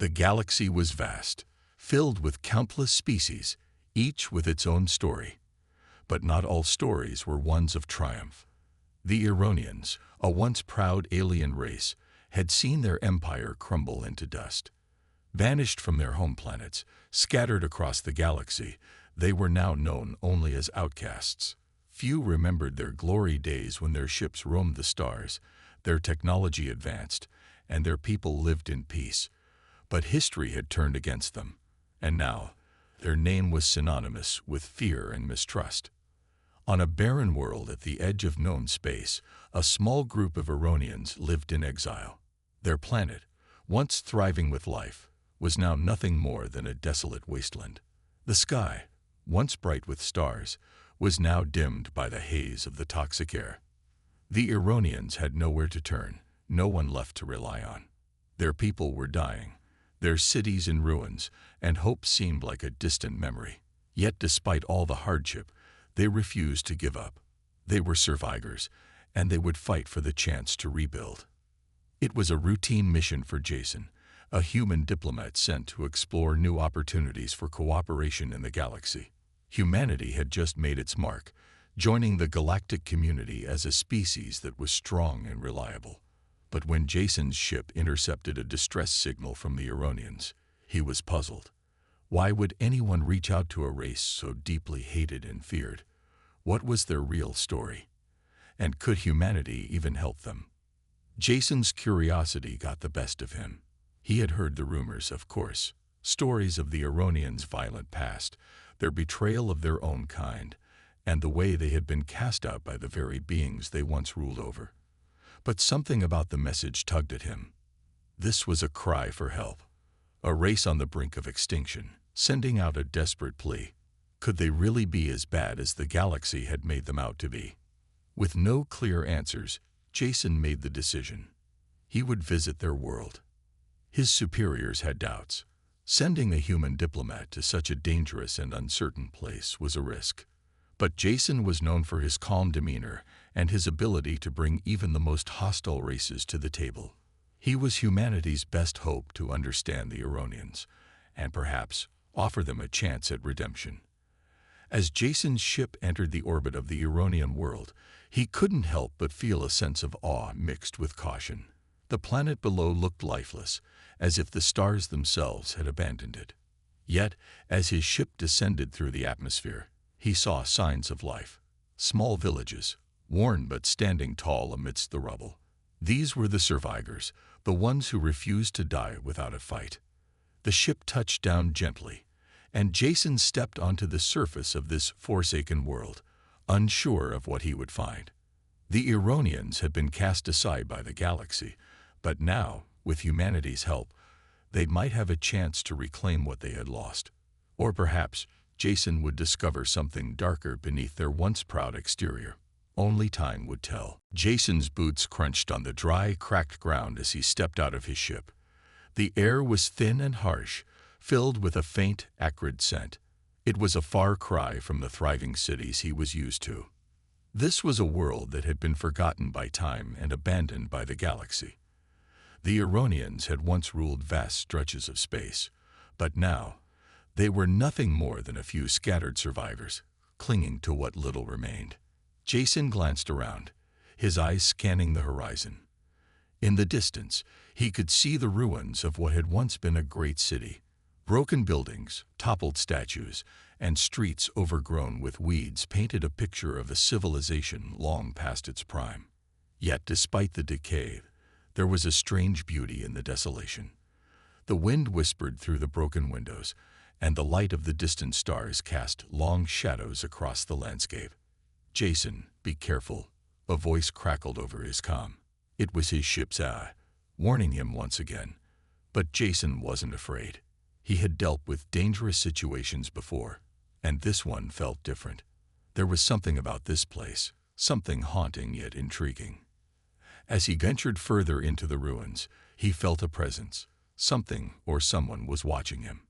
The galaxy was vast, filled with countless species, each with its own story. But not all stories were ones of triumph. The Ironians, a once proud alien race, had seen their empire crumble into dust. Vanished from their home planets, scattered across the galaxy, they were now known only as outcasts. Few remembered their glory days when their ships roamed the stars, their technology advanced, and their people lived in peace. But history had turned against them, and now their name was synonymous with fear and mistrust. On a barren world at the edge of known space, a small group of Ironians lived in exile. Their planet, once thriving with life, was now nothing more than a desolate wasteland. The sky, once bright with stars, was now dimmed by the haze of the toxic air. The Ironians had nowhere to turn, no one left to rely on. Their people were dying, their cities in ruins, and hope seemed like a distant memory. Yet despite all the hardship, they refused to give up. They were survivors, and they would fight for the chance to rebuild. It was a routine mission for Jason, a human diplomat sent to explore new opportunities for cooperation in the galaxy. Humanity had just made its mark, joining the galactic community as a species that was strong and reliable. But when Jason's ship intercepted a distress signal from the Ironians, he was puzzled. Why would anyone reach out to a race so deeply hated and feared? What was their real story? And could humanity even help them? Jason's curiosity got the best of him. He had heard the rumors, of course, stories of the Ironians' violent past, their betrayal of their own kind, and the way they had been cast out by the very beings they once ruled over. But something about the message tugged at him. This was a cry for help, a race on the brink of extinction, sending out a desperate plea. Could they really be as bad as the galaxy had made them out to be? With no clear answers, Jason made the decision. He would visit their world. His superiors had doubts. Sending a human diplomat to such a dangerous and uncertain place was a risk. But Jason was known for his calm demeanor and his ability to bring even the most hostile races to the table. He was humanity's best hope to understand the Ironians, and perhaps offer them a chance at redemption. As Jason's ship entered the orbit of the Ironian world, he couldn't help but feel a sense of awe mixed with caution. The planet below looked lifeless, as if the stars themselves had abandoned it. Yet, as his ship descended through the atmosphere, he saw signs of life. Small villages, worn but standing tall amidst the rubble. These were the survivors, the ones who refused to die without a fight. The ship touched down gently, and Jason stepped onto the surface of this forsaken world, unsure of what he would find. The Ironians had been cast aside by the galaxy, but now, with humanity's help, they might have a chance to reclaim what they had lost. Or perhaps Jason would discover something darker beneath their once proud exterior. Only time would tell. Jason's boots crunched on the dry, cracked ground as he stepped out of his ship. The air was thin and harsh, filled with a faint, acrid scent. It was a far cry from the thriving cities he was used to. This was a world that had been forgotten by time and abandoned by the galaxy. The Ironians had once ruled vast stretches of space, but now they were nothing more than a few scattered survivors, clinging to what little remained. Jason glanced around, his eyes scanning the horizon. In the distance, he could see the ruins of what had once been a great city. Broken buildings, toppled statues, and streets overgrown with weeds painted a picture of a civilization long past its prime. Yet, despite the decay, there was a strange beauty in the desolation. The wind whispered through the broken windows, and the light of the distant stars cast long shadows across the landscape. "Jason, be careful," a voice crackled over his comm. It was his ship's eye, warning him once again. But Jason wasn't afraid. He had dealt with dangerous situations before, and this one felt different. There was something about this place, something haunting yet intriguing. As he ventured further into the ruins, he felt a presence. Something or someone was watching him.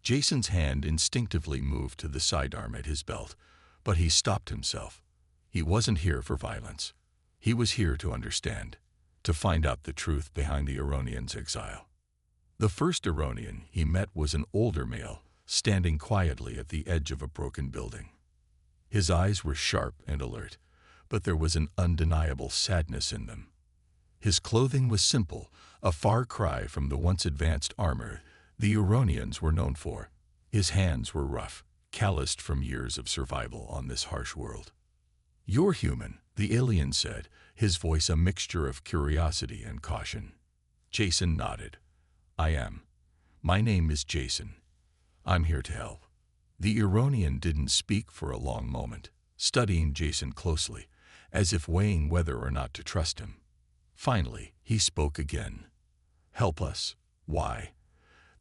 Jason's hand instinctively moved to the sidearm at his belt, but he stopped himself. He wasn't here for violence. He was here to understand, to find out the truth behind the Ironians' exile. The first Ironian he met was an older male, standing quietly at the edge of a broken building. His eyes were sharp and alert, but there was an undeniable sadness in them. His clothing was simple, a far cry from the once advanced armor the Ironians were known for. His hands were rough, calloused from years of survival on this harsh world. "You're human," the alien said, his voice a mixture of curiosity and caution. Jason nodded. "I am. My name is Jason. I'm here to help." The Ironian didn't speak for a long moment, studying Jason closely, as if weighing whether or not to trust him. Finally, he spoke again. "Help us. Why?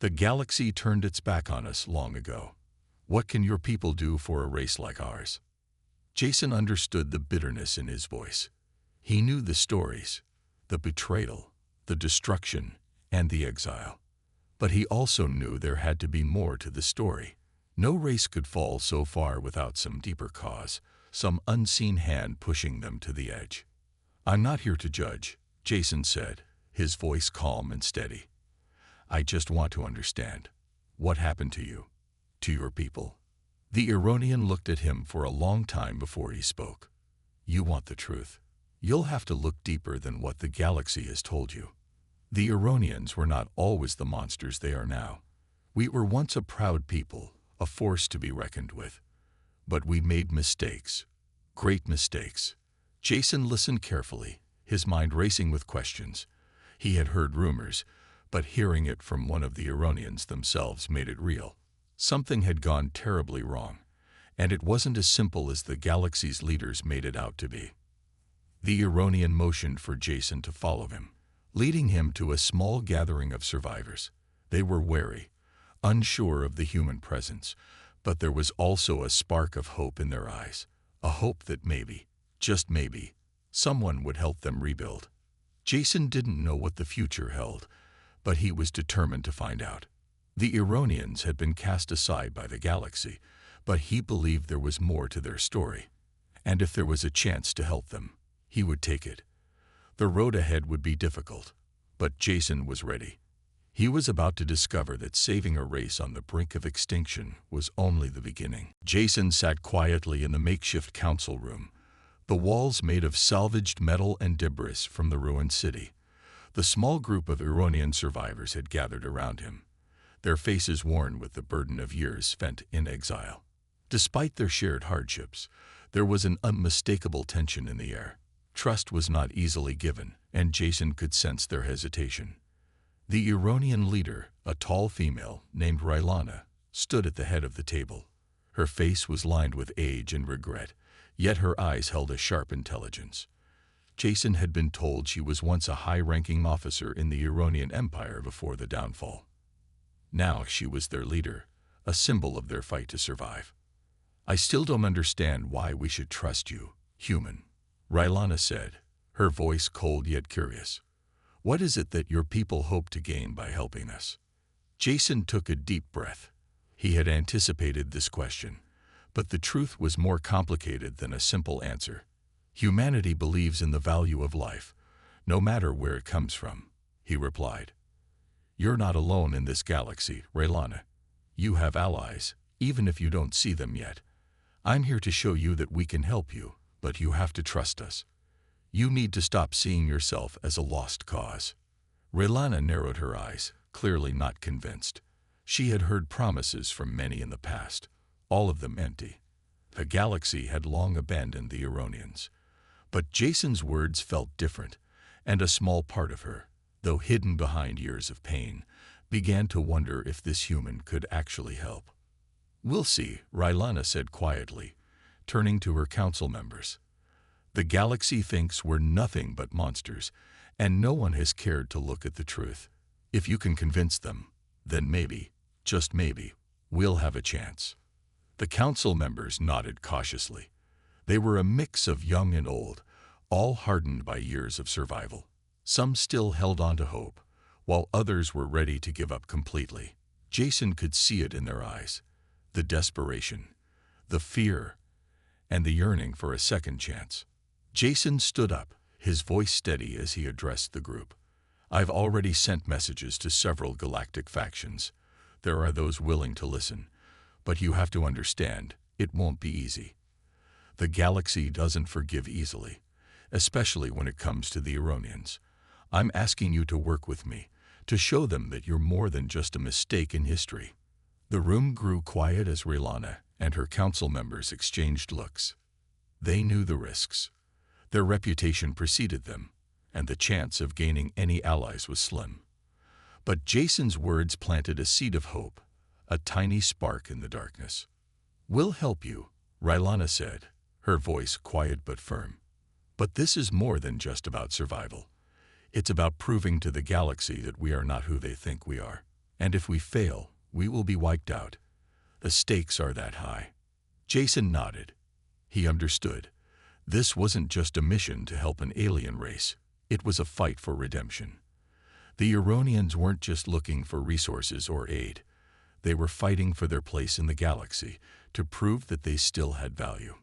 The galaxy turned its back on us long ago. What can your people do for a race like ours?" Jason understood the bitterness in his voice. He knew the stories, the betrayal, the destruction, and the exile. But he also knew there had to be more to the story. No race could fall so far without some deeper cause, some unseen hand pushing them to the edge. "I'm not here to judge," Jason said, his voice calm and steady. "I just want to understand. What happened to you? To your people?" The Ironian looked at him for a long time before he spoke. "You want the truth. You'll have to look deeper than what the galaxy has told you. The Ironians were not always the monsters they are now. We were once a proud people, a force to be reckoned with. But we made mistakes. Great mistakes." Jason listened carefully, his mind racing with questions. He had heard rumors, but hearing it from one of the Ironians themselves made it real. Something had gone terribly wrong, and it wasn't as simple as the galaxy's leaders made it out to be. The Ironian motioned for Jason to follow him, leading him to a small gathering of survivors. They were wary, unsure of the human presence, but there was also a spark of hope in their eyes, a hope that maybe, just maybe, someone would help them rebuild. Jason didn't know what the future held, but he was determined to find out. The Ironians had been cast aside by the galaxy, but he believed there was more to their story, and if there was a chance to help them, he would take it. The road ahead would be difficult, but Jason was ready. He was about to discover that saving a race on the brink of extinction was only the beginning. Jason sat quietly in the makeshift council room, the walls made of salvaged metal and debris from the ruined city. The small group of Ironian survivors had gathered around him, their faces worn with the burden of years spent in exile. Despite their shared hardships, there was an unmistakable tension in the air. Trust was not easily given, and Jason could sense their hesitation. The Ironian leader, a tall female named Rylana, stood at the head of the table. Her face was lined with age and regret, yet her eyes held a sharp intelligence. Jason had been told she was once a high-ranking officer in the Ironian Empire before the downfall. Now she was their leader, a symbol of their fight to survive. "I still don't understand why we should trust you, human," Rylana said, her voice cold yet curious. "What is it that your people hope to gain by helping us?" Jason took a deep breath. He had anticipated this question, but the truth was more complicated than a simple answer. "Humanity believes in the value of life, no matter where it comes from," he replied. "You're not alone in this galaxy, Rylana. You have allies, even if you don't see them yet. I'm here to show you that we can help you, but you have to trust us. You need to stop seeing yourself as a lost cause." Rylana narrowed her eyes, clearly not convinced. She had heard promises from many in the past, all of them empty. The galaxy had long abandoned the Ironians. But Jason's words felt different, and a small part of her, though hidden behind years of pain, began to wonder if this human could actually help. "We'll see," Rylana said quietly, turning to her council members. "The galaxy thinks we're nothing but monsters, and no one has cared to look at the truth. If you can convince them, then maybe, just maybe, we'll have a chance." The council members nodded cautiously. They were a mix of young and old, all hardened by years of survival. Some still held on to hope, while others were ready to give up completely. Jason could see it in their eyes, the desperation, the fear, and the yearning for a second chance. Jason stood up, his voice steady as he addressed the group. I've already sent messages to several galactic factions. There are those willing to listen, but you have to understand, it won't be easy. The galaxy doesn't forgive easily, especially when it comes to the Ironians. I'm asking you to work with me, to show them that you're more than just a mistake in history." The room grew quiet as Raylana and her council members exchanged looks. They knew the risks. Their reputation preceded them, and the chance of gaining any allies was slim. But Jason's words planted a seed of hope, a tiny spark in the darkness. "We'll help you," Raylana said, her voice quiet but firm. "But this is more than just about survival. It's about proving to the galaxy that we are not who they think we are. And if we fail, we will be wiped out. The stakes are that high." Jason nodded. He understood. This wasn't just a mission to help an alien race. It was a fight for redemption. The Ironians weren't just looking for resources or aid. They were fighting for their place in the galaxy, to prove that they still had value.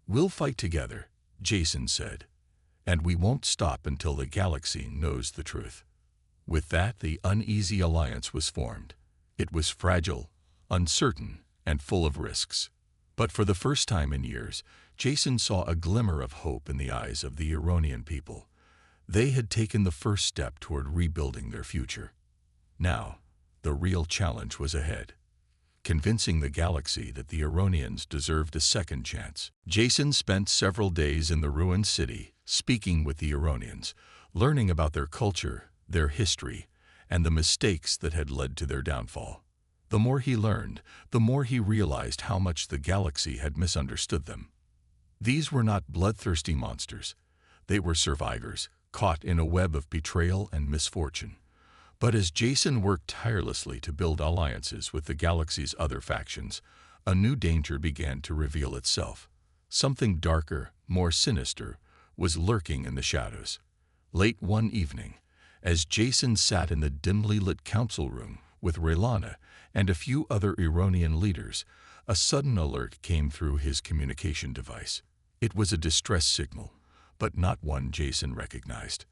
"We'll fight together," Jason said, "and we won't stop until the galaxy knows the truth." With that, the uneasy alliance was formed. It was fragile, uncertain, and full of risks. But for the first time in years, Jason saw a glimmer of hope in the eyes of the Ironian people. They had taken the first step toward rebuilding their future. Now, the real challenge was ahead. Convincing the galaxy that the Ironians deserved a second chance. Jason spent several days in the ruined city, speaking with the Ironians, learning about their culture, their history, and the mistakes that had led to their downfall. The more he learned, the more he realized how much the galaxy had misunderstood them. These were not bloodthirsty monsters. They were survivors, caught in a web of betrayal and misfortune. But as Jason worked tirelessly to build alliances with the galaxy's other factions, a new danger began to reveal itself. Something darker, more sinister, was lurking in the shadows. Late one evening, as Jason sat in the dimly lit council room with Raylana and a few other Ironian leaders, a sudden alert came through his communication device. It was a distress signal, but not one Jason recognized.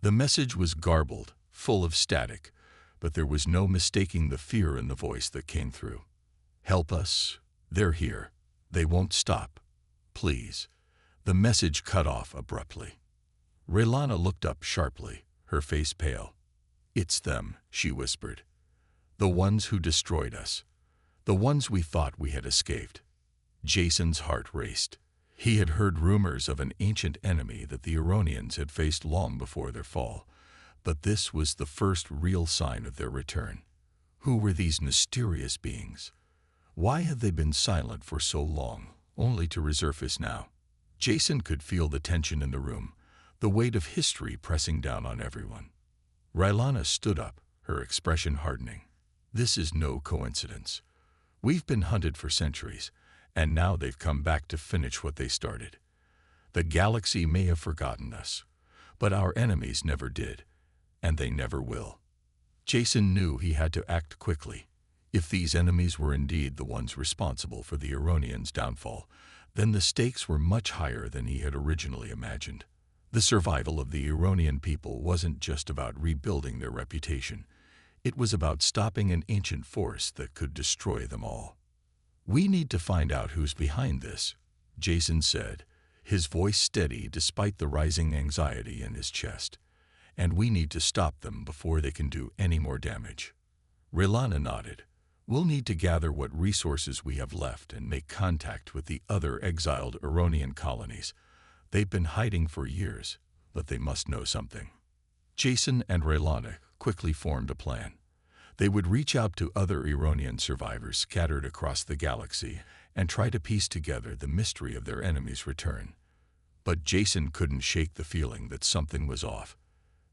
The message was garbled, full of static, but there was no mistaking the fear in the voice that came through. "Help us. They're here. They won't stop. Please." The message cut off abruptly. Raylana looked up sharply, her face pale. "It's them," she whispered. "The ones who destroyed us. The ones we thought we had escaped." Jason's heart raced. He had heard rumors of an ancient enemy that the Ironians had faced long before their fall, but this was the first real sign of their return. Who were these mysterious beings? Why had they been silent for so long, only to resurface now? Jason could feel the tension in the room, the weight of history pressing down on everyone. Raylana stood up, her expression hardening. "This is no coincidence. We've been hunted for centuries, and now they've come back to finish what they started. The galaxy may have forgotten us, but our enemies never did, and they never will." Jason knew he had to act quickly. If these enemies were indeed the ones responsible for the Ironians' downfall, then the stakes were much higher than he had originally imagined. The survival of the Ironian people wasn't just about rebuilding their reputation. It was about stopping an ancient force that could destroy them all. "We need to find out who's behind this," Jason said, his voice steady despite the rising anxiety in his chest. "And we need to stop them before they can do any more damage." Raylana nodded. "We'll need to gather what resources we have left and make contact with the other exiled Ironian colonies. They've been hiding for years, but they must know something." Jason and Raylana quickly formed a plan. They would reach out to other Ironian survivors scattered across the galaxy and try to piece together the mystery of their enemy's return. But Jason couldn't shake the feeling that something was off.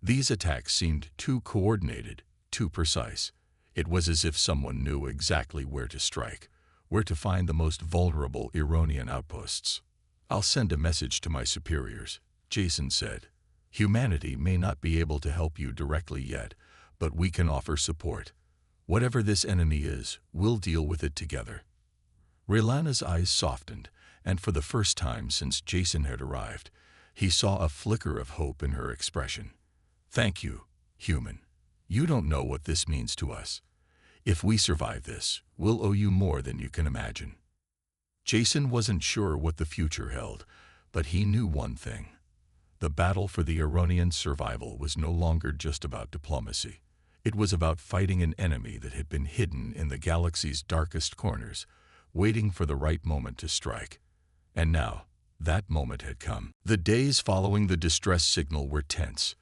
These attacks seemed too coordinated, too precise. It was as if someone knew exactly where to strike, where to find the most vulnerable Ironian outposts. "I'll send a message to my superiors," Jason said. "Humanity may not be able to help you directly yet, but we can offer support. Whatever this enemy is, we'll deal with it together." Raylana's eyes softened, and for the first time since Jason had arrived, he saw a flicker of hope in her expression. "Thank you," "Human, you don't know what this means to us. If we survive this, we'll owe you more than you can imagine." Jason wasn't sure what the future held, but he knew one thing. The battle for the Ironians' survival was no longer just about diplomacy. It was about fighting an enemy that had been hidden in the galaxy's darkest corners, waiting for the right moment to strike. And now, that moment had come. The days following the distress signal were tense.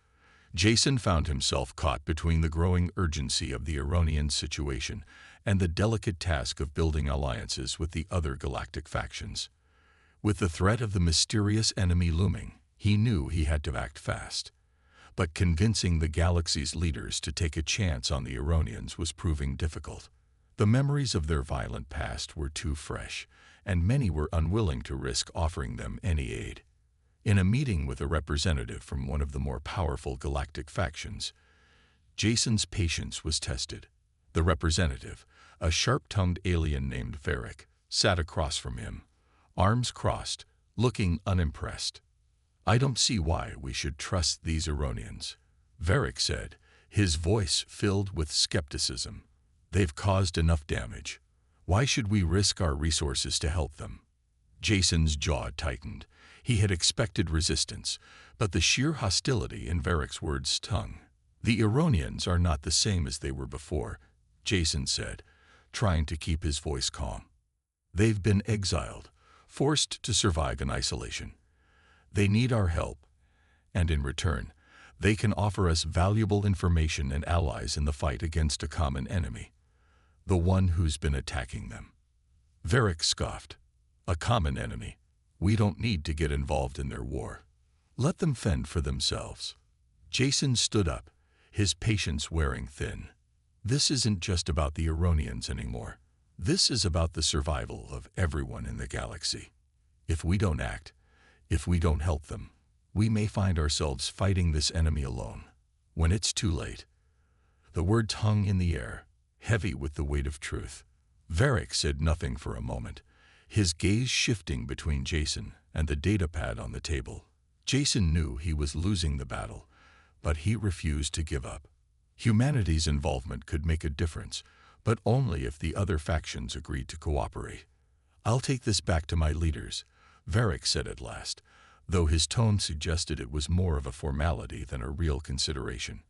Jason found himself caught between the growing urgency of the Ironian situation and the delicate task of building alliances with the other galactic factions. With the threat of the mysterious enemy looming, he knew he had to act fast. But convincing the galaxy's leaders to take a chance on the Ironians was proving difficult. The memories of their violent past were too fresh, and many were unwilling to risk offering them any aid. In a meeting with a representative from one of the more powerful galactic factions, Jason's patience was tested. The representative, a sharp-tongued alien named Varric, sat across from him, arms crossed, looking unimpressed. "I don't see why we should trust these Ironians," Varric said, his voice filled with skepticism. "They've caused enough damage. Why should we risk our resources to help them?" Jason's jaw tightened. He had expected resistance, but the sheer hostility in Varric's words stung. "The Ironians are not the same as they were before," Jason said, trying to keep his voice calm. "They've been exiled, forced to survive in isolation. They need our help, and in return, they can offer us valuable information and allies in the fight against a common enemy, the one who's been attacking them." Varric scoffed. "A common enemy? We don't need to get involved in their war. Let them fend for themselves." Jason stood up, his patience wearing thin. "This isn't just about the Ironians anymore. This is about the survival of everyone in the galaxy. If we don't act, if we don't help them, we may find ourselves fighting this enemy alone. When it's too late." The words hung in the air, heavy with the weight of truth. Varric said nothing for a moment, his gaze shifting between Jason and the datapad on the table. Jason knew he was losing the battle, but he refused to give up. Humanity's involvement could make a difference, but only if the other factions agreed to cooperate. "I'll take this back to my leaders," Varric said at last, though his tone suggested it was more of a formality than a real consideration.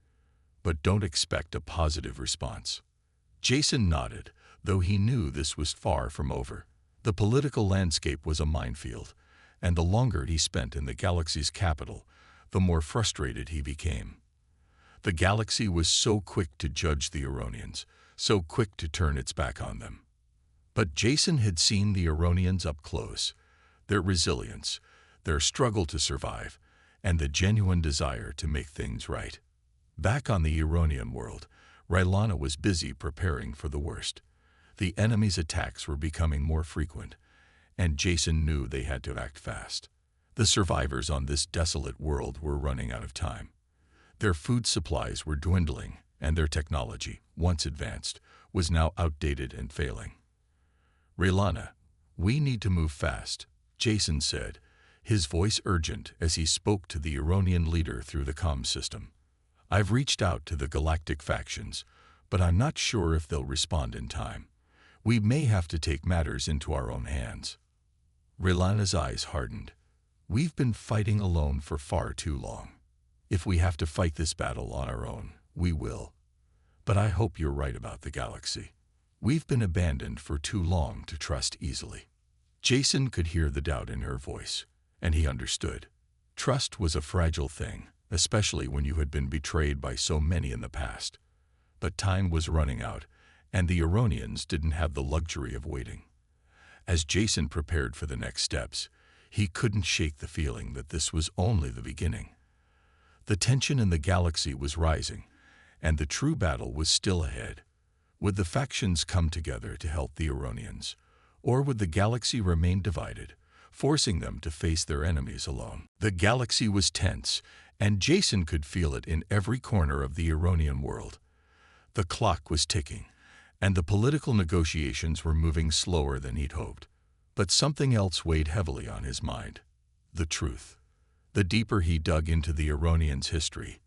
"But don't expect a positive response." Jason nodded, though he knew this was far from over. The political landscape was a minefield, and the longer he spent in the galaxy's capital, the more frustrated he became. The galaxy was so quick to judge the Ironians, so quick to turn its back on them. But Jason had seen the Ironians up close, their resilience, their struggle to survive, and the genuine desire to make things right. Back on the Ironian world, Rylana was busy preparing for the worst. The enemy's attacks were becoming more frequent, and Jason knew they had to act fast. The survivors on this desolate world were running out of time. Their food supplies were dwindling, and their technology, once advanced, was now outdated and failing. "Rylana, we need to move fast," Jason said, his voice urgent as he spoke to the Ironian leader through the comm system. "I've reached out to the galactic factions, but I'm not sure if they'll respond in time. We may have to take matters into our own hands." Rylana's eyes hardened. "We've been fighting alone for far too long. If we have to fight this battle on our own, we will. But I hope you're right about the galaxy. We've been abandoned for too long to trust easily." Jason could hear the doubt in her voice, and he understood. Trust was a fragile thing, especially when you had been betrayed by so many in the past. But time was running out, and the Ironians didn't have the luxury of waiting. As Jason prepared for the next steps, he couldn't shake the feeling that this was only the beginning. The tension in the galaxy was rising, and the true battle was still ahead. Would the factions come together to help the Ironians, or would the galaxy remain divided, forcing them to face their enemies alone? The galaxy was tense, and Jason could feel it in every corner of the Ironian world. The clock was ticking, and the political negotiations were moving slower than he'd hoped. But something else weighed heavily on his mind: the truth. The deeper he dug into the Ironians' history,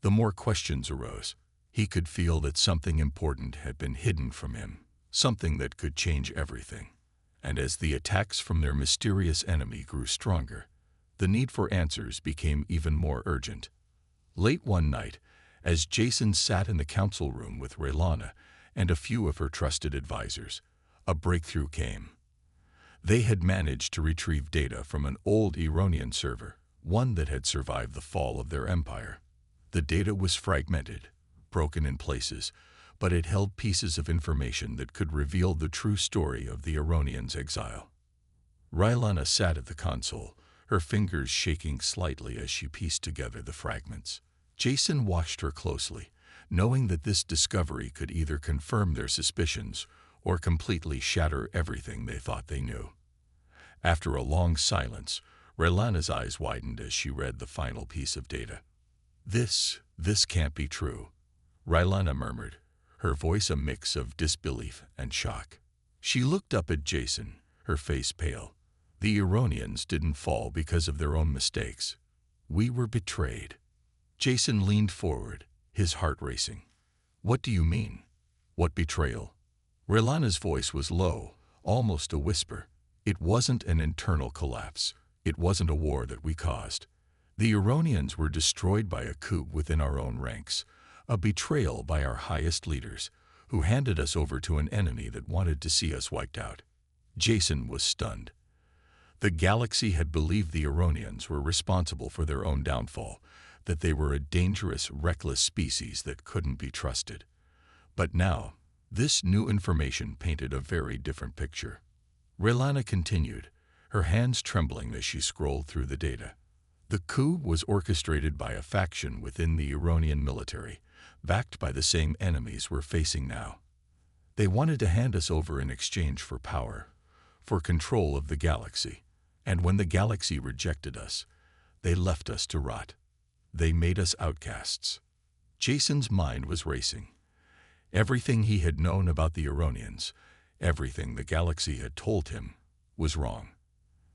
the more questions arose. He could feel that something important had been hidden from him, something that could change everything. And as the attacks from their mysterious enemy grew stronger, the need for answers became even more urgent. Late one night, as Jason sat in the council room with Raylana and a few of her trusted advisors, a breakthrough came. They had managed to retrieve data from an old Ironian server, one that had survived the fall of their empire. The data was fragmented, broken in places, but it held pieces of information that could reveal the true story of the Ironians' exile. Raylana sat at the console, her fingers shaking slightly as she pieced together the fragments. Jason watched her closely, knowing that this discovery could either confirm their suspicions or completely shatter everything they thought they knew. After a long silence, Raylana's eyes widened as she read the final piece of data. This can't be true," Raylana murmured, her voice a mix of disbelief and shock. She looked up at Jason, her face pale. The Ironians didn't fall because of their own mistakes. We were betrayed. Jason leaned forward, his heart racing. "What do you mean? What betrayal?" Raylana's voice was low, almost a whisper. "It wasn't an internal collapse. It wasn't a war that we caused. The Ironians were destroyed by a coup within our own ranks, a betrayal by our highest leaders, who handed us over to an enemy that wanted to see us wiped out." Jason was stunned. The galaxy had believed the Ironians were responsible for their own downfall, that they were a dangerous, reckless species that couldn't be trusted. But now, this new information painted a very different picture. Raylana continued, her hands trembling as she scrolled through the data. The coup was orchestrated by a faction within the Ironian military, backed by the same enemies we're facing now. They wanted to hand us over in exchange for power, for control of the galaxy. And when the galaxy rejected us, they left us to rot. They made us outcasts. Jason's mind was racing. Everything he had known about the Ironians, everything the galaxy had told him, was wrong.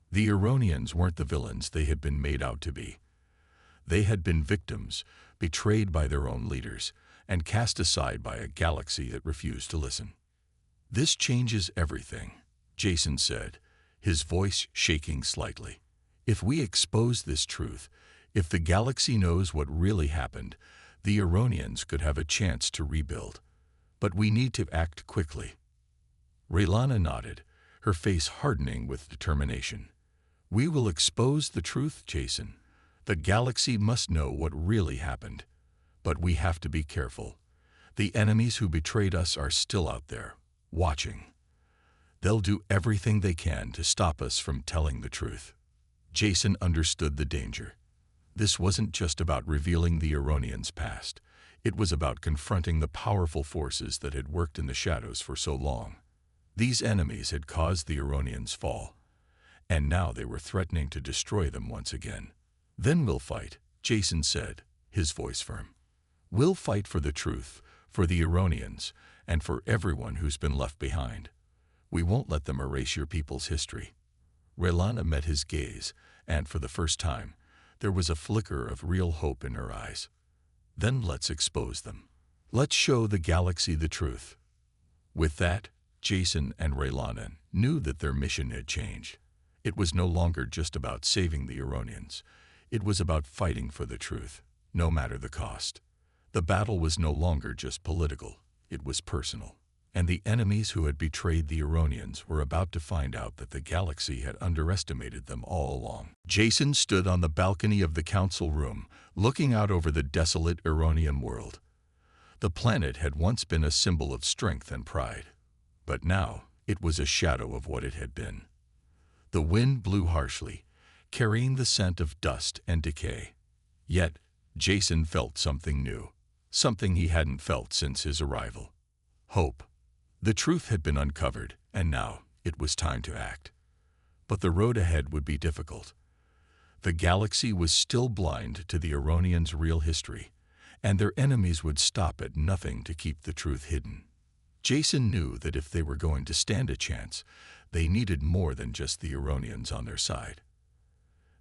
The Ironians weren't the villains they had been made out to be. They had been victims, betrayed by their own leaders, and cast aside by a galaxy that refused to listen. "This changes everything," Jason said, his voice shaking slightly. "If we expose this truth, if the galaxy knows what really happened, the Ironians could have a chance to rebuild. But we need to act quickly." Raylana nodded, her face hardening with determination. "We will expose the truth, Jason. The galaxy must know what really happened. But we have to be careful. The enemies who betrayed us are still out there, watching. They'll do everything they can to stop us from telling the truth." Jason understood the danger. This wasn't just about revealing the Ironians' past. It was about confronting the powerful forces that had worked in the shadows for so long. These enemies had caused the Ironians' fall, and now they were threatening to destroy them once again. "Then we'll fight," Jason said, his voice firm. "We'll fight for the truth, for the Ironians, and for everyone who's been left behind. We won't let them erase your people's history." Raylana met his gaze, and for the first time, there was a flicker of real hope in her eyes. "Then let's expose them. Let's show the galaxy the truth." With that, Jason and Raylana knew that their mission had changed. It was no longer just about saving the Ironians. It was about fighting for the truth, no matter the cost. The battle was no longer just political, it was personal. And the enemies who had betrayed the Ironians were about to find out that the galaxy had underestimated them all along. Jason stood on the balcony of the council room, looking out over the desolate Ironian world. The planet had once been a symbol of strength and pride, but now it was a shadow of what it had been. The wind blew harshly, carrying the scent of dust and decay. Yet, Jason felt something new, something he hadn't felt since his arrival. Hope. The truth had been uncovered, and now it was time to act. But the road ahead would be difficult. The galaxy was still blind to the Ironians' real history, and their enemies would stop at nothing to keep the truth hidden. Jason knew that if they were going to stand a chance, they needed more than just the Ironians on their side.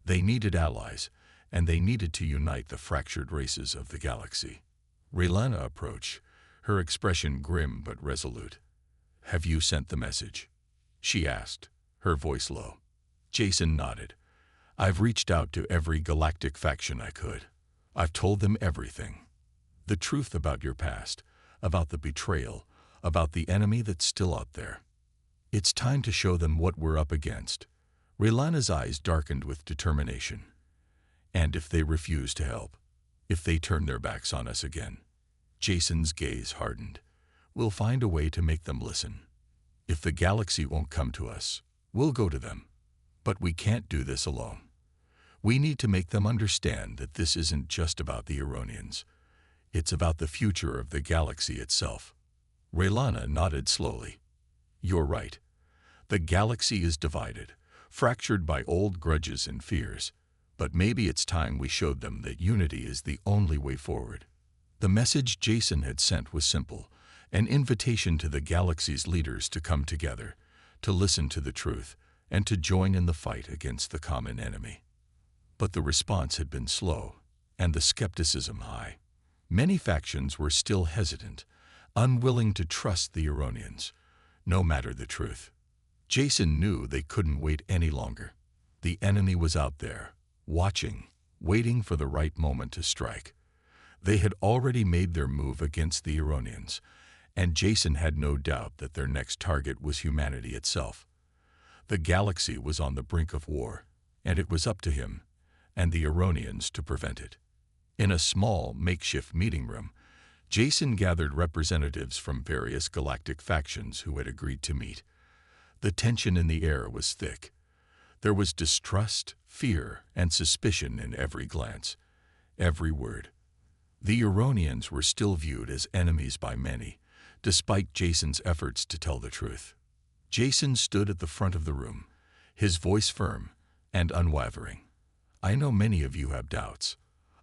They needed allies, and they needed to unite the fractured races of the galaxy. Raylana approached, her expression grim but resolute. "Have you sent the message?" she asked, her voice low. Jason nodded. "I've reached out to every galactic faction I could. I've told them everything. The truth about your past, about the betrayal, about the enemy that's still out there. It's time to show them what we're up against." Raylana's eyes darkened with determination. "And if they refuse to help, if they turn their backs on us again," Jason's gaze hardened, "we'll find a way to make them listen. If the galaxy won't come to us, we'll go to them. But we can't do this alone. We need to make them understand that this isn't just about the Ironians. It's about the future of the galaxy itself." Raylana nodded slowly. "You're right. The galaxy is divided, fractured by old grudges and fears. But maybe it's time we showed them that unity is the only way forward." The message Jason had sent was simple, an invitation to the galaxy's leaders to come together, to listen to the truth, and to join in the fight against the common enemy. But the response had been slow, and the skepticism high. Many factions were still hesitant, unwilling to trust the Ironians, no matter the truth. Jason knew they couldn't wait any longer. The enemy was out there, watching, waiting for the right moment to strike. They had already made their move against the Ironians, and Jason had no doubt that their next target was humanity itself. The galaxy was on the brink of war, and it was up to him and the Ironians to prevent it. In a small, makeshift meeting room, Jason gathered representatives from various galactic factions who had agreed to meet. The tension in the air was thick. There was distrust, fear, and suspicion in every glance, every word. The Ironians were still viewed as enemies by many, despite Jason's efforts to tell the truth. Jason stood at the front of the room, his voice firm and unwavering. "I know many of you have doubts.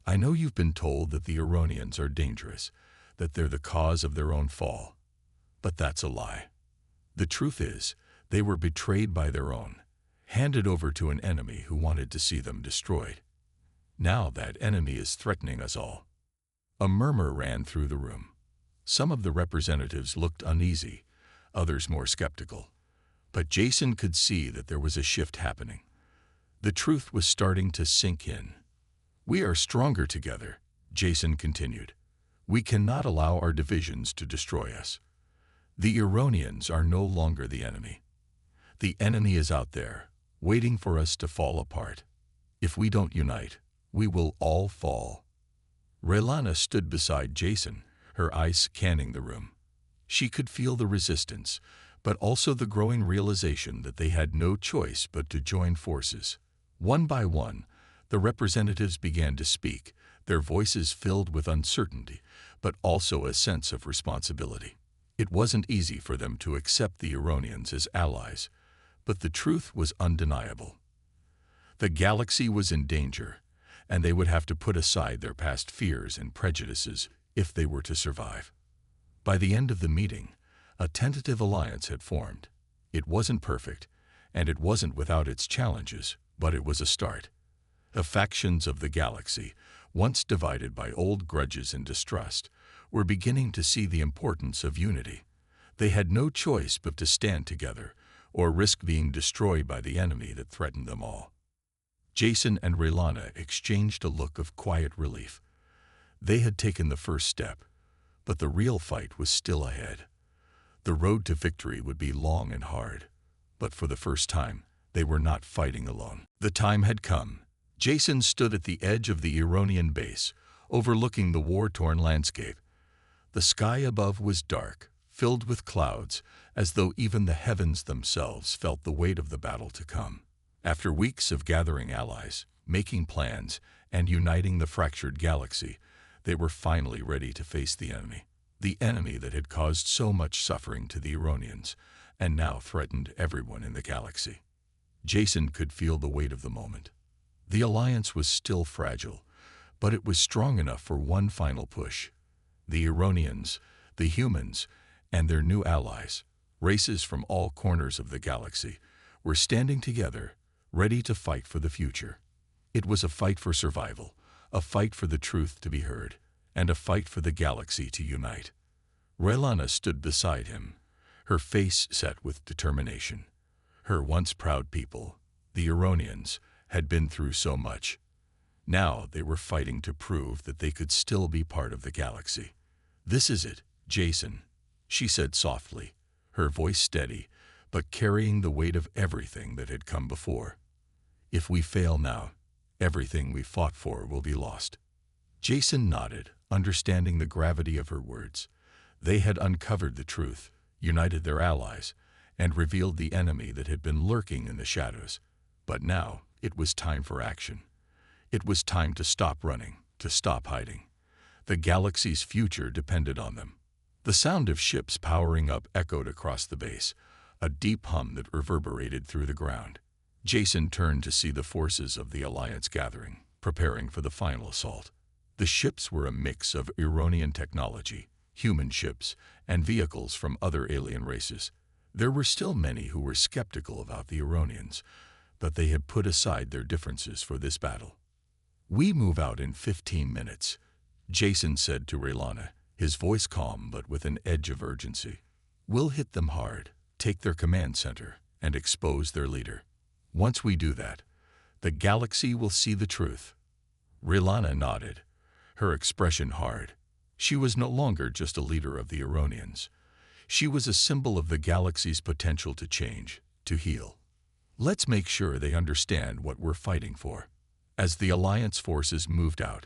I know you've been told that the Ironians are dangerous, that they're the cause of their own fall. But that's a lie. The truth is, they were betrayed by their own, handed over to an enemy who wanted to see them destroyed. Now that enemy is threatening us all." A murmur ran through the room. Some of the representatives looked uneasy, others more skeptical. But Jason could see that there was a shift happening. The truth was starting to sink in. "We are stronger together," Jason continued. "We cannot allow our divisions to destroy us. The Ironians are no longer the enemy. The enemy is out there, waiting for us to fall apart. If we don't unite, we will all fall." Raylana stood beside Jason, her eyes scanning the room. She could feel the resistance, but also the growing realization that they had no choice but to join forces. One by one, the representatives began to speak, their voices filled with uncertainty, but also a sense of responsibility. It wasn't easy for them to accept the Ironians as allies, but the truth was undeniable. The galaxy was in danger, and they would have to put aside their past fears and prejudices if they were to survive. By the end of the meeting, a tentative alliance had formed. It wasn't perfect, and it wasn't without its challenges, but it was a start. The factions of the galaxy, once divided by old grudges and distrust, were beginning to see the importance of unity. They had no choice but to stand together, or risk being destroyed by the enemy that threatened them all. Jason and Raylana exchanged a look of quiet relief. They had taken the first step, but the real fight was still ahead. The road to victory would be long and hard, but for the first time, they were not fighting alone. The time had come. Jason stood at the edge of the Ironian base, overlooking the war-torn landscape. The sky above was dark, filled with clouds, as though even the heavens themselves felt the weight of the battle to come. After weeks of gathering allies, making plans, and uniting the fractured galaxy, they were finally ready to face the enemy that had caused so much suffering to the Ironians, and now threatened everyone in the galaxy. Jason could feel the weight of the moment. The alliance was still fragile, but it was strong enough for one final push. The Ironians, the humans, and their new allies, races from all corners of the galaxy, were standing together, ready to fight for the future. It was a fight for survival, a fight for the truth to be heard, and a fight for the galaxy to unite. Relana stood beside him, her face set with determination. Her once proud people, the Ironians, had been through so much. Now they were fighting to prove that they could still be part of the galaxy. "This is it, Jason," she said softly, her voice steady, but carrying the weight of everything that had come before. "If we fail now, everything we fought for will be lost." Jason nodded, understanding the gravity of her words. They had uncovered the truth, united their allies, and revealed the enemy that had been lurking in the shadows. But now it was time for action. It was time to stop running, to stop hiding. The galaxy's future depended on them. The sound of ships powering up echoed across the base, a deep hum that reverberated through the ground. Jason turned to see the forces of the Alliance gathering, preparing for the final assault. The ships were a mix of Ironian technology, human ships, and vehicles from other alien races. There were still many who were skeptical about the Ironians, but they had put aside their differences for this battle. "We move out in 15 minutes, Jason said to Relana, his voice calm but with an edge of urgency. "We'll hit them hard, take their command center, and expose their leader. Once we do that, the galaxy will see the truth." Relana nodded, her expression hard. She was no longer just a leader of the Ironians. She was a symbol of the galaxy's potential to change, to heal. "Let's make sure they understand what we're fighting for." As the Alliance forces moved out,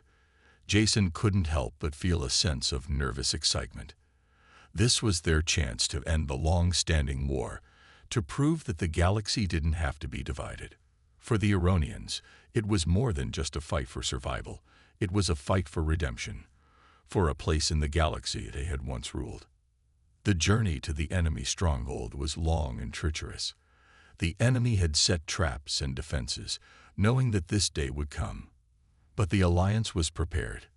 Jason couldn't help but feel a sense of nervous excitement. This was their chance to end the long-standing war, to prove that the galaxy didn't have to be divided. For the Ironians, it was more than just a fight for survival. It was a fight for redemption, for a place in the galaxy they had once ruled. The journey to the enemy stronghold was long and treacherous. The enemy had set traps and defenses, knowing that this day would come. But the Alliance was prepared.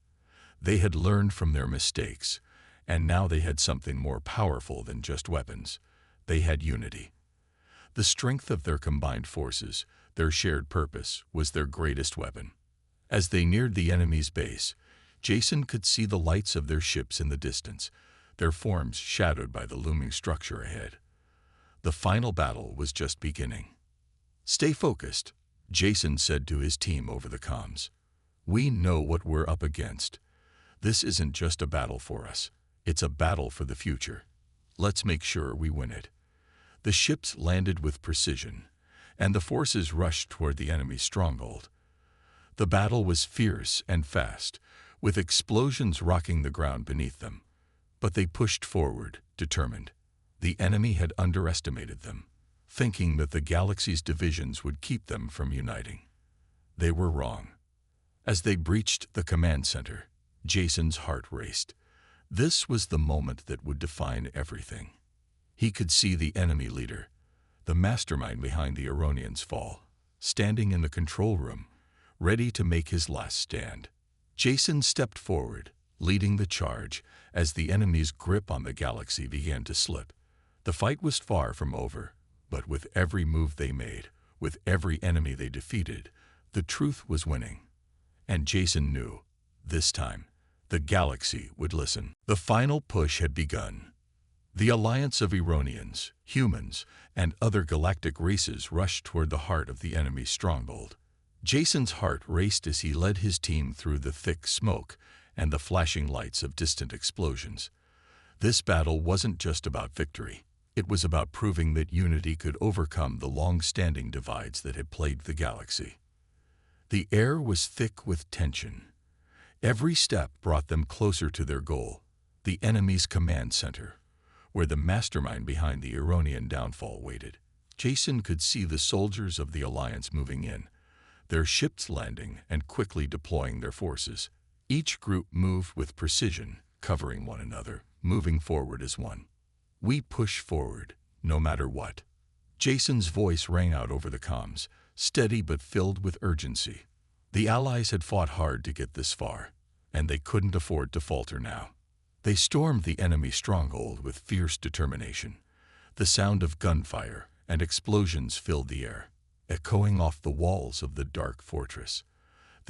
They had learned from their mistakes, and now they had something more powerful than just weapons. They had unity. The strength of their combined forces, their shared purpose, was their greatest weapon. As they neared the enemy's base, Jason could see the lights of their ships in the distance, their forms shadowed by the looming structure ahead. The final battle was just beginning. "Stay focused," Jason said to his team over the comms. "We know what we're up against. This isn't just a battle for us. It's a battle for the future. Let's make sure we win it." The ships landed with precision, and the forces rushed toward the enemy's stronghold. The battle was fierce and fast, with explosions rocking the ground beneath them. But they pushed forward, determined. The enemy had underestimated them, thinking that the galaxy's divisions would keep them from uniting. They were wrong. As they breached the command center, Jason's heart raced. This was the moment that would define everything. He could see the enemy leader, the mastermind behind the Ironians' fall, standing in the control room, ready to make his last stand. Jason stepped forward, leading the charge, as the enemy's grip on the galaxy began to slip. The fight was far from over, but with every move they made, with every enemy they defeated, the truth was winning. And Jason knew, this time, the galaxy would listen. The final push had begun. The alliance of Ironians, humans, and other galactic races rushed toward the heart of the enemy's stronghold. Jason's heart raced as he led his team through the thick smoke and the flashing lights of distant explosions. This battle wasn't just about victory. It was about proving that unity could overcome the long-standing divides that had plagued the galaxy. The air was thick with tension. Every step brought them closer to their goal, the enemy's command center, where the mastermind behind the Ironian downfall waited. Jason could see the soldiers of the Alliance moving in, their ships landing and quickly deploying their forces. Each group moved with precision, covering one another, moving forward as one. "We push forward, no matter what." Jason's voice rang out over the comms, steady but filled with urgency. The Allies had fought hard to get this far, and they couldn't afford to falter now. They stormed the enemy stronghold with fierce determination. The sound of gunfire and explosions filled the air, echoing off the walls of the dark fortress.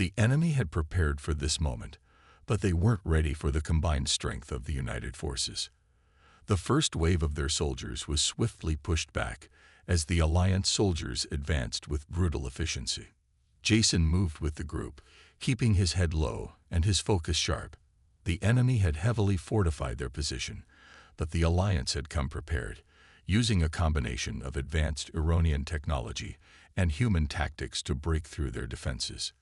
The enemy had prepared for this moment, but they weren't ready for the combined strength of the united forces. The first wave of their soldiers was swiftly pushed back as the Alliance soldiers advanced with brutal efficiency. Jason moved with the group, keeping his head low and his focus sharp. The enemy had heavily fortified their position, but the Alliance had come prepared, using a combination of advanced Ironian technology and human tactics to break through their defenses.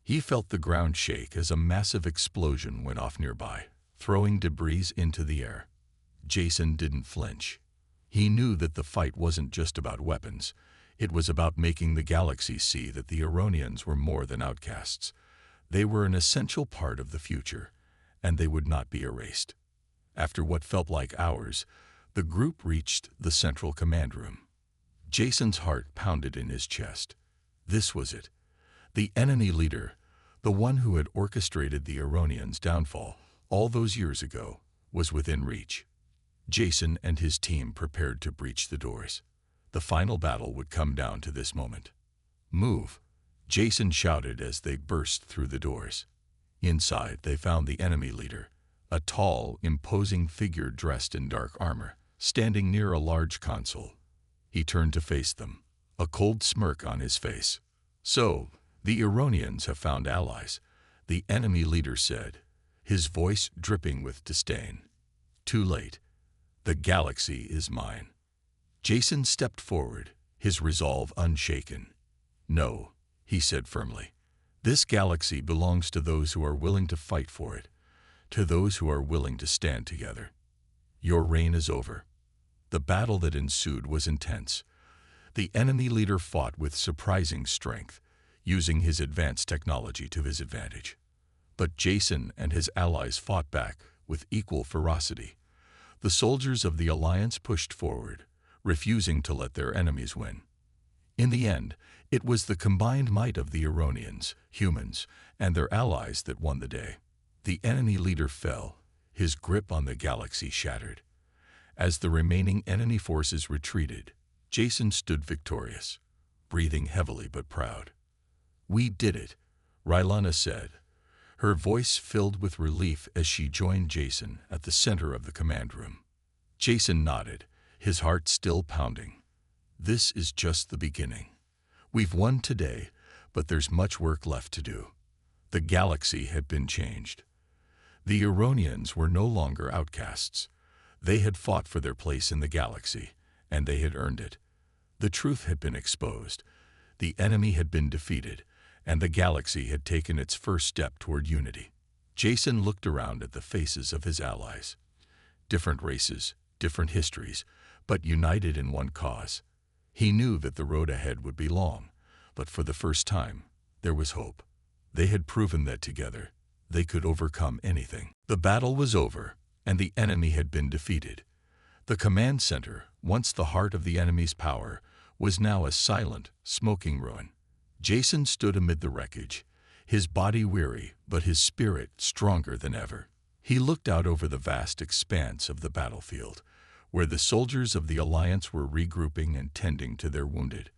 He felt the ground shake as a massive explosion went off nearby, throwing debris into the air. Jason didn't flinch. He knew that the fight wasn't just about weapons. It was about making the galaxy see that the Ironians were more than outcasts. They were an essential part of the future, and they would not be erased. After what felt like hours, the group reached the central command room. Jason's heart pounded in his chest. This was it. The enemy leader, the one who had orchestrated the Ironians' downfall all those years ago, was within reach. Jason and his team prepared to breach the doors. The final battle would come down to this moment. "Move!" Jason shouted as they burst through the doors. Inside, they found the enemy leader, a tall, imposing figure dressed in dark armor, standing near a large console. He turned to face them, a cold smirk on his face. "So, the Ironians have found allies," the enemy leader said, his voice dripping with disdain. "Too late. The galaxy is mine." Jason stepped forward, his resolve unshaken. "No," he said firmly. "This galaxy belongs to those who are willing to fight for it, to those who are willing to stand together. Your reign is over." The battle that ensued was intense. The enemy leader fought with surprising strength, using his advanced technology to his advantage. But Jason and his allies fought back with equal ferocity. The soldiers of the Alliance pushed forward, refusing to let their enemies win. In the end, it was the combined might of the Ironians, humans, and their allies that won the day. The enemy leader fell, his grip on the galaxy shattered. As the remaining enemy forces retreated, Jason stood victorious, breathing heavily but proud. "We did it," Rylana said, her voice filled with relief as she joined Jason at the center of the command room. Jason nodded, his heart still pounding. "This is just the beginning. We've won today, but there's much work left to do." The galaxy had been changed. The Ironians were no longer outcasts. They had fought for their place in the galaxy, and they had earned it. The truth had been exposed. The enemy had been defeated, and the galaxy had taken its first step toward unity. Jason looked around at the faces of his allies. Different races, different histories, but united in one cause. He knew that the road ahead would be long, but for the first time, there was hope. They had proven that together, they could overcome anything. The battle was over, and the enemy had been defeated. The command center, once the heart of the enemy's power, was now a silent, smoking ruin. Jason stood amid the wreckage, his body weary but his spirit stronger than ever. He looked out over the vast expanse of the battlefield, where the soldiers of the Alliance were regrouping and tending to their wounded.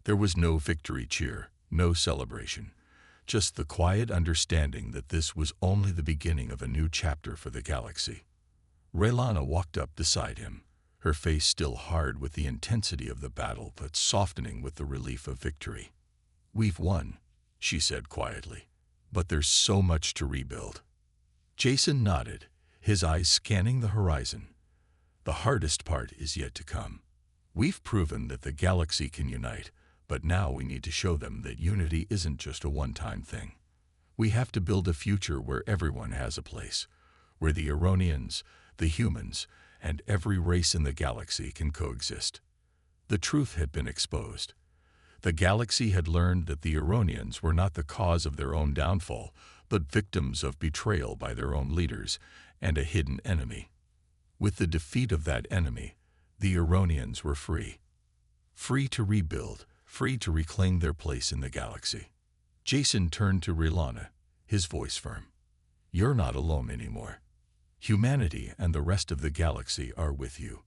There was no victory cheer, no celebration, just the quiet understanding that this was only the beginning of a new chapter for the galaxy. Rylana walked up beside him, her face still hard with the intensity of the battle but softening with the relief of victory. "We've won," she said quietly, "but there's so much to rebuild." Jason nodded, his eyes scanning the horizon. "The hardest part is yet to come. We've proven that the galaxy can unite, but now we need to show them that unity isn't just a one-time thing. We have to build a future where everyone has a place, where the Ironians, the humans, and every race in the galaxy can coexist." The truth had been exposed. The galaxy had learned that the Ironians were not the cause of their own downfall, but victims of betrayal by their own leaders and a hidden enemy. With the defeat of that enemy, the Ironians were free. Free to rebuild, free to reclaim their place in the galaxy. Jason turned to Rylana, his voice firm. "You're not alone anymore. Humanity and the rest of the galaxy are with you.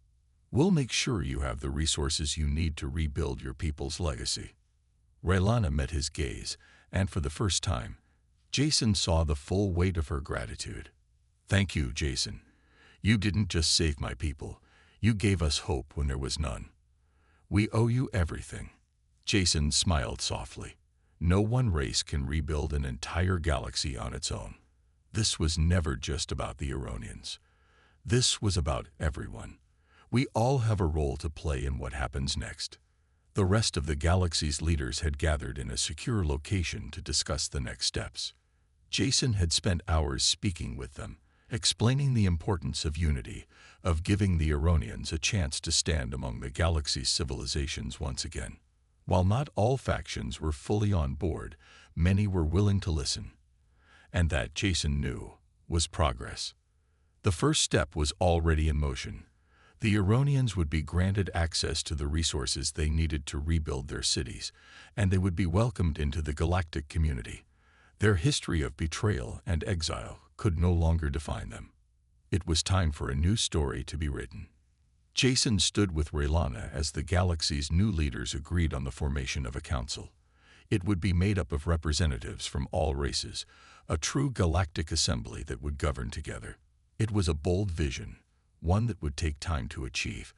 We'll make sure you have the resources you need to rebuild your people's legacy." Raylana met his gaze, and for the first time, Jason saw the full weight of her gratitude. "Thank you, Jason. You didn't just save my people, you gave us hope when there was none. We owe you everything." Jason smiled softly. No one race can rebuild an entire galaxy on its own. This was never just about the Ironians. This was about everyone. We all have a role to play in what happens next. The rest of the galaxy's leaders had gathered in a secure location to discuss the next steps. Jason had spent hours speaking with them, explaining the importance of unity, of giving the Ironians a chance to stand among the galaxy's civilizations once again. While not all factions were fully on board, many were willing to listen. And that, Jason knew, was progress. The first step was already in motion. The Ironians would be granted access to the resources they needed to rebuild their cities, and they would be welcomed into the galactic community. Their history of betrayal and exile could no longer define them. It was time for a new story to be written. Jason stood with Raylana as the galaxy's new leaders agreed on the formation of a council. It would be made up of representatives from all races, a true galactic assembly that would govern together. It was a bold vision, one that would take time to achieve,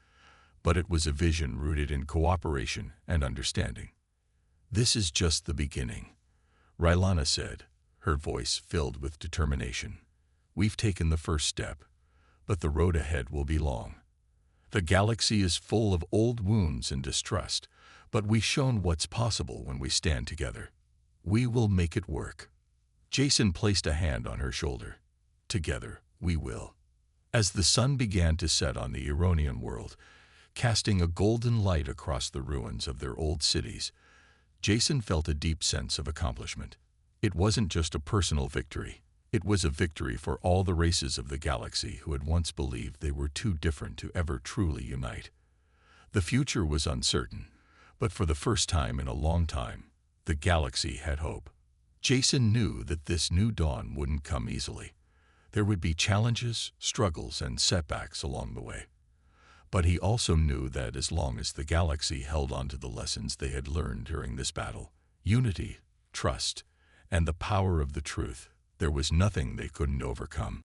but it was a vision rooted in cooperation and understanding. "This is just the beginning," Raylana said, her voice filled with determination. "We've taken the first step, but the road ahead will be long. The galaxy is full of old wounds and distrust, but we've shown what's possible when we stand together. We will make it work." Jason placed a hand on her shoulder. "Together, we will." As the sun began to set on the Ironian world, casting a golden light across the ruins of their old cities, Jason felt a deep sense of accomplishment. It wasn't just a personal victory. It was a victory for all the races of the galaxy who had once believed they were too different to ever truly unite. The future was uncertain, but for the first time in a long time, the galaxy had hope. Jason knew that this new dawn wouldn't come easily. There would be challenges, struggles, and setbacks along the way. But he also knew that as long as the galaxy held on to the lessons they had learned during this battle, unity, trust, and the power of the truth, there was nothing they couldn't overcome.